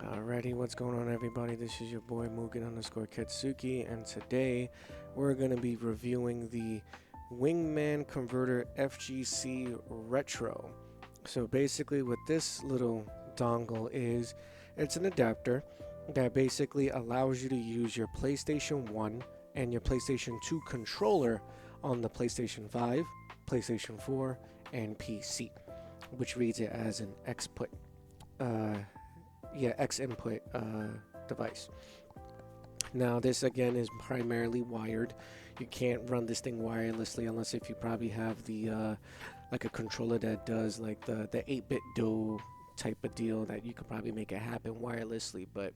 Alrighty, what's going on, everybody? This is your boy Mugen_Ketsuki, and today we're going to be reviewing the Wingman Converter FGC Retro. So basically what this little dongle is, it's an adapter that basically allows you to use your PlayStation 1 and your PlayStation 2 controller on the PlayStation 5, PlayStation 4, and PC, which reads it as an XPut. X input device. Now this again is primarily wired. You can't run this thing wirelessly unless if you probably have the like a controller that does like the 8-bit DO type of deal that you could probably make it happen wirelessly, but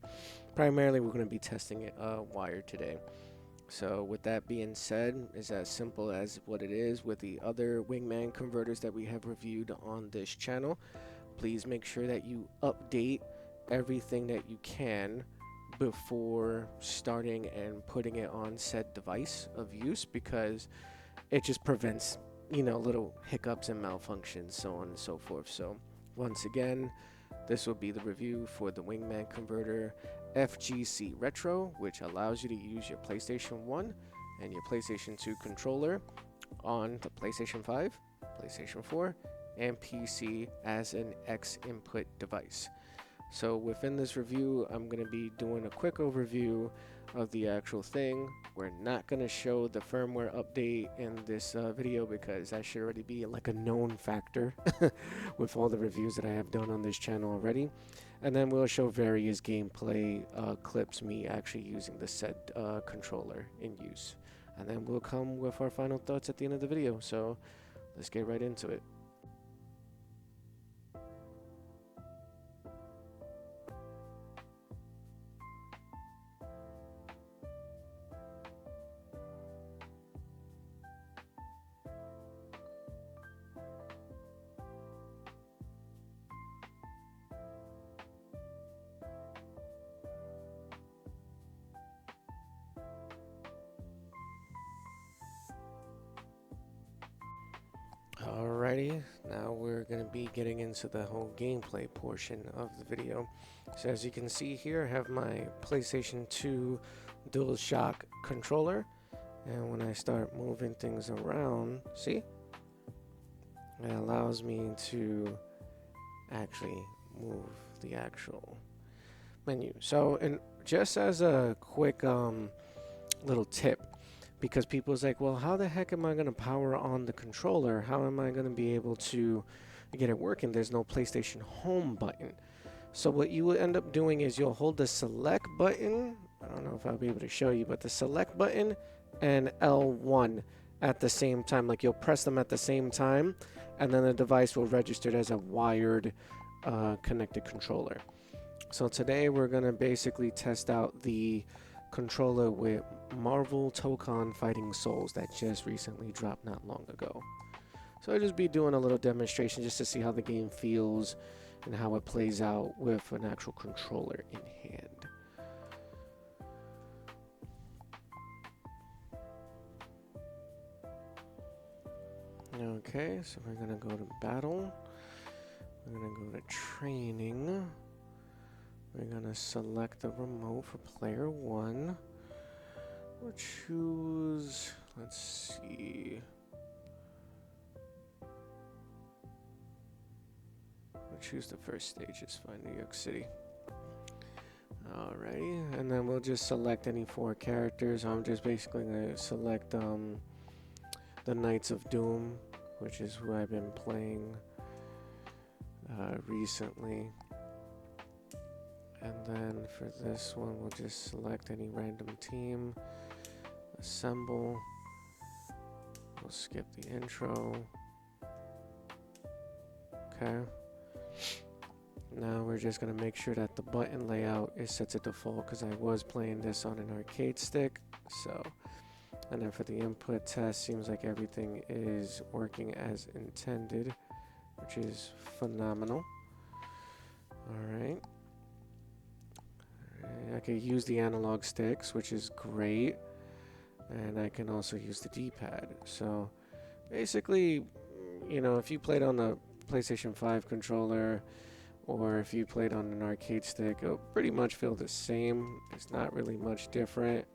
primarily we're going to be testing it wired today. So with that being said, it's as simple as what it is with the other Wingman converters that we have reviewed on this channel. Please make sure that you update everything that you can before starting and putting it on said device of use, because it just prevents, little hiccups and malfunctions, so on and so forth. So once again, this will be the review for the Wingman Converter FGC Retro, which allows you to use your PlayStation 1 and your PlayStation 2 controller on the PlayStation 5, PlayStation 4, and PC as an X input device. So within this review, I'm going to be doing a quick overview of the actual thing. We're not going to show the firmware update in this video because that should already be like a known factor with all the reviews that I have done on this channel already. And then we'll show various gameplay clips, me actually using the said controller in use. And then we'll come with our final thoughts at the end of the video. So let's get right into it. Alrighty, now we're going to be getting into the whole gameplay portion of the video. So as you can see here, I have my PlayStation 2 DualShock controller, and when I start moving things around, see? It allows me to actually move the actual menu. So, and just as a quick little tip, because people's like, well, how the heck am I going to power on the controller? How am I going to be able to get it working? There's no PlayStation Home button. So what you will end up doing is you'll hold the select button. I don't know if I'll be able to show you, but the select button and L1 at the same time. Like you'll press them at the same time, and then the device will register as a wired connected controller. So today we're going to basically test out the controller with Marvel Tokon Fighting Souls that just recently dropped not long ago. So I'll just be doing a little demonstration just to see how the game feels and how it plays out with an actual controller in hand. Okay, so we're gonna go to battle. We're gonna go to training. We're gonna select the remote for player 1. We'll choose, let's see. We'll choose the first stage, it's fine, New York City. Alrighty, and then we'll just select any 4 characters. I'm just basically gonna select the Knights of Doom, which is who I've been playing recently. And then for this one, we'll just select any random team, assemble, we'll skip the intro. Okay. Now we're just gonna make sure that the button layout is set to default because I was playing this on an arcade stick. So, and then for the input test, seems like everything is working as intended, which is phenomenal. Alright. I can use the analog sticks, which is great, and I can also use the D-pad. So basically, if you played on the PlayStation 5 controller or if you played on an arcade stick, it'll pretty much feel the same. It's not really much different.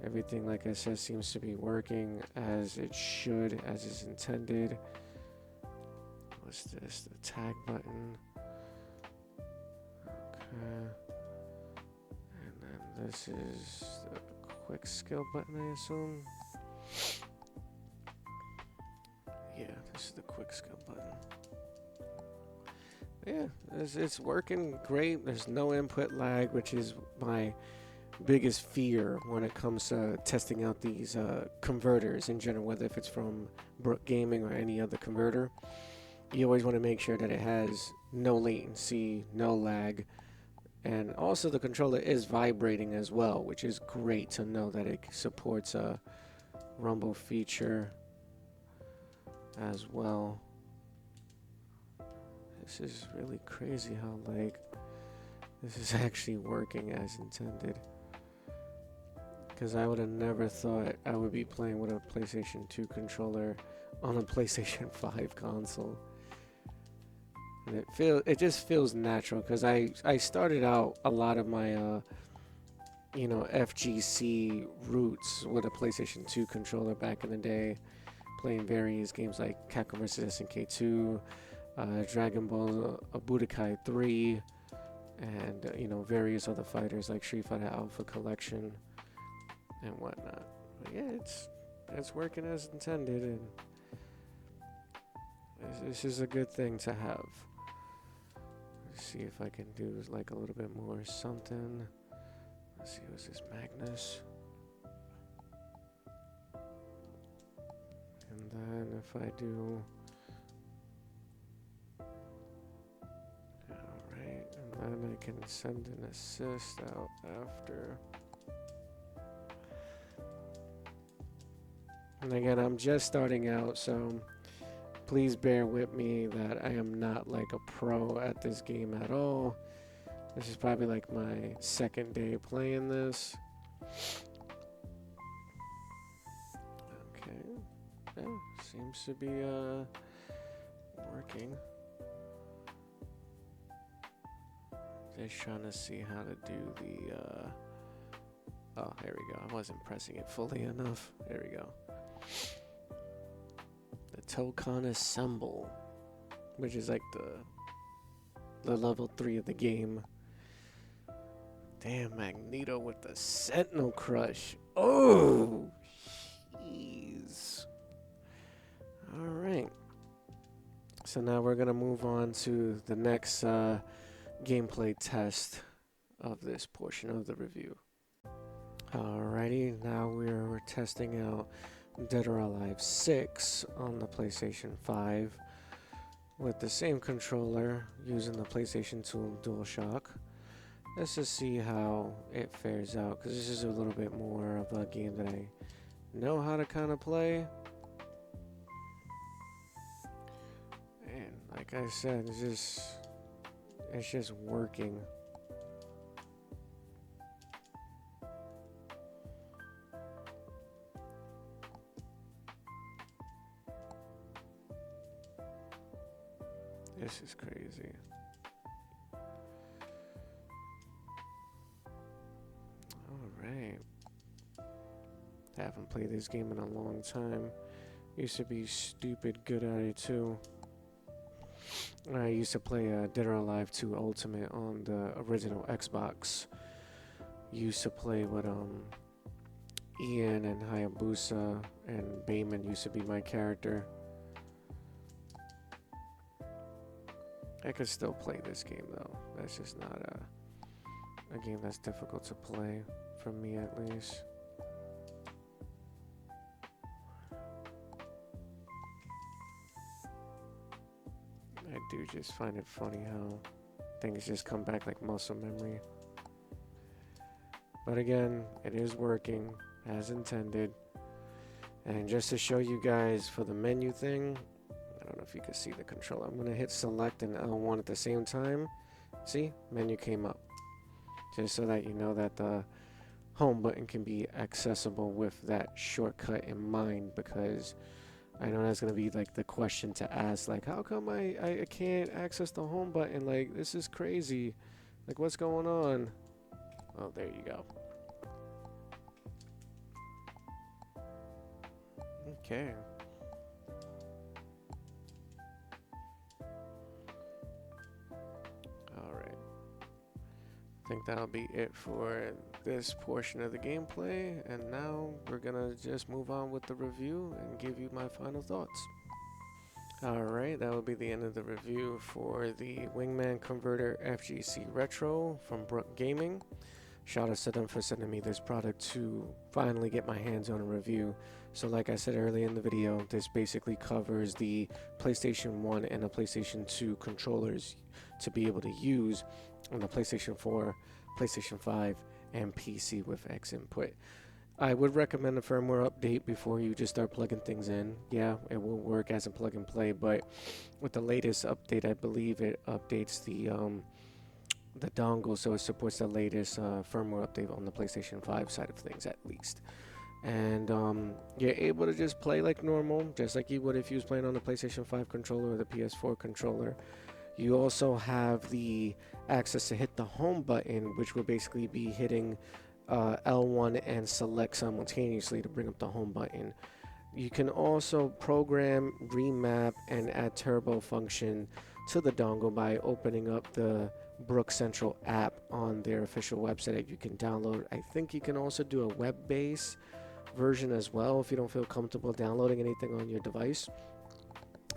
Everything, like I said, seems to be working as it should, as is intended. What's this? The tag button. Okay. And then this is the quick skill button, I assume. Yeah, this is the quick skill button. Yeah, it's working great. There's no input lag, which is my biggest fear when it comes to testing out these converters in general, whether if it's from Brook Gaming or any other converter. You always want to make sure that it has no latency, no lag, and also the controller is vibrating as well, which is great to know that it supports a rumble feature as well. This is really crazy how like this is actually working as intended. Because I would have never thought I would be playing with a PlayStation 2 controller on a PlayStation 5 console. And it just feels natural because I started out a lot of my FGC roots with a PlayStation 2 controller back in the day, playing various games like Capcom vs. SNK 2, Dragon Ball Budokai 3, and various other fighters like Street Fighter Alpha Collection and whatnot. But yeah, it's working as intended, and this is a good thing to have. Let's see if I can do like a little bit more something. Let's see, what's this, Magnus? And then if I do, alright, and then I can send an assist out after. And again, I'm just starting out, so please bear with me that I am not like a pro at this game at all. This is probably like my second day playing this. Okay. Yeah, seems to be working. Just trying to see how to do the oh, here we go. I wasn't pressing it fully enough. There we go. The Tokon Assemble, which is like the level 3 of the game. Damn, Magneto with the Sentinel Crush. Oh, jeez. All right. So now we're going to move on to the next gameplay test of this portion of the review. Alrighty, now we're testing out Dead or Alive 6 on the PlayStation 5 with the same controller using the PlayStation 2 DualShock. Let's just see how it fares out, because this is a little bit more of a game that I know how to kind of play. And like I said, it's just working. This is crazy. Alright. Haven't played this game in a long time. Used to be stupid good at it too. I used to play Dead or Alive 2 Ultimate on the original Xbox. Used to play with Ian and Hayabusa, and Bayman used to be my character. I could still play this game though. That's just not a game that's difficult to play, for me at least. I do just find it funny how things just come back like muscle memory. But again, it is working as intended. And just to show you guys for the menu thing, I don't know if you can see the controller. I'm going to hit select and L1 at the same time. See? Menu came up. Just so that you know that the home button can be accessible with that shortcut in mind, because I know that's gonna be like the question to ask, like, how come I can't access the home button? Like, this is crazy. Like, what's going on? Oh, there you go. Okay. All right. I think that'll be it for this portion of the gameplay, and now we're gonna just move on with the review and give you my final thoughts. Alright, that will be the end of the review for the Wingman Converter FGC Retro from Brook Gaming. Shout out to them for sending me this product to finally get my hands on a review. So like I said earlier in the video, this basically covers the PlayStation 1 and the PlayStation 2 controllers to be able to use on the PlayStation 4, PlayStation 5, and PC with X input. I would recommend a firmware update before you just start plugging things in. Yeah, it will work as a plug and play, but with the latest update, I believe it updates the dongle, so it supports the latest firmware update on the PlayStation 5 side of things at least. And you're able to just play like normal, just like you would if you was playing on the PlayStation 5 controller or the PS4 controller. You also have the access to hit the home button, which will basically be hitting L1 and select simultaneously to bring up the home button. You can also program, remap, and add turbo function to the dongle by opening up the Brook Central app on their official website that you can download. I think you can also do a web-based version as well if you don't feel comfortable downloading anything on your device.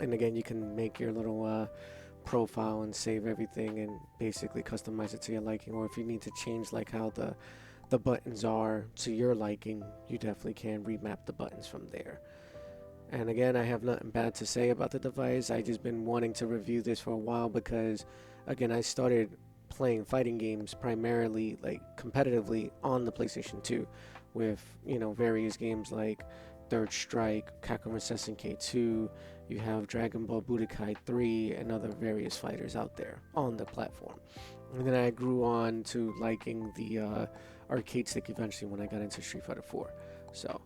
And again, you can make your little profile and save everything and basically customize it to your liking, or if you need to change like how the buttons are to your liking, you definitely can remap the buttons from there. And again, I have nothing bad to say about the device. I just been wanting to review this for a while because again, I started playing fighting games primarily like competitively on the PlayStation 2 with, you know, various games like Third Strike, Capcom Assassin K2, you have Dragon Ball Budokai 3, and other various fighters out there on the platform. And then I grew on to liking the arcade stick eventually when I got into Street Fighter 4. So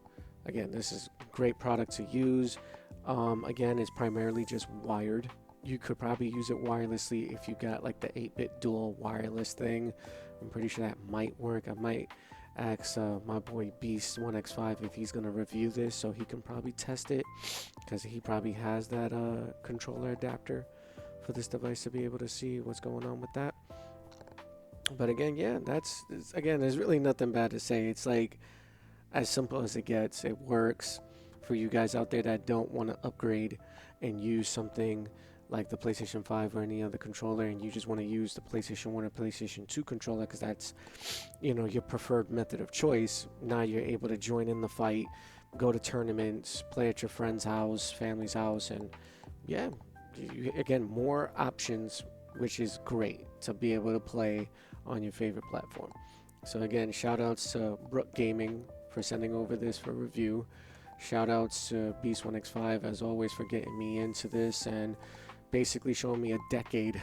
again, this is a great product to use. Again, it's primarily just wired. You could probably use it wirelessly if you got like the 8-bit dual wireless thing. I'm pretty sure that might work. I might ask my boy Beast 1x5 if he's gonna review this so he can probably test it, because he probably has that controller adapter for this device to be able to see what's going on with that. But again, yeah, again, there's really nothing bad to say. It's like as simple as it gets. It works for you guys out there that don't want to upgrade and use something like the PlayStation 5 or any other controller, and you just want to use the PlayStation 1 or PlayStation 2 controller because that's, you know, your preferred method of choice. Now you're able to join in the fight, go to tournaments, play at your friend's house, family's house, and yeah, again, more options, which is great to be able to play on your favorite platform. So again, shout outs to Brook Gaming for sending over this for review. Shout outs to Beast1x5 as always for getting me into this and basically showing me a decade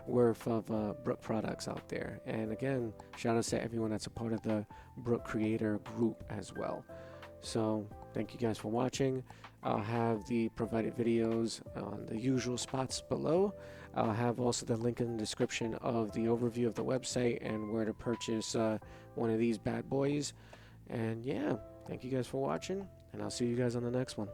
worth of Brook products out there. And again, shout outs to everyone that's a part of the Brook creator group as well. So thank you guys for watching. I'll have the provided videos on the usual spots below. I'll have also the link in the description of the overview of the website and where to purchase one of these bad boys. And yeah, thank you guys for watching, and I'll see you guys on the next one.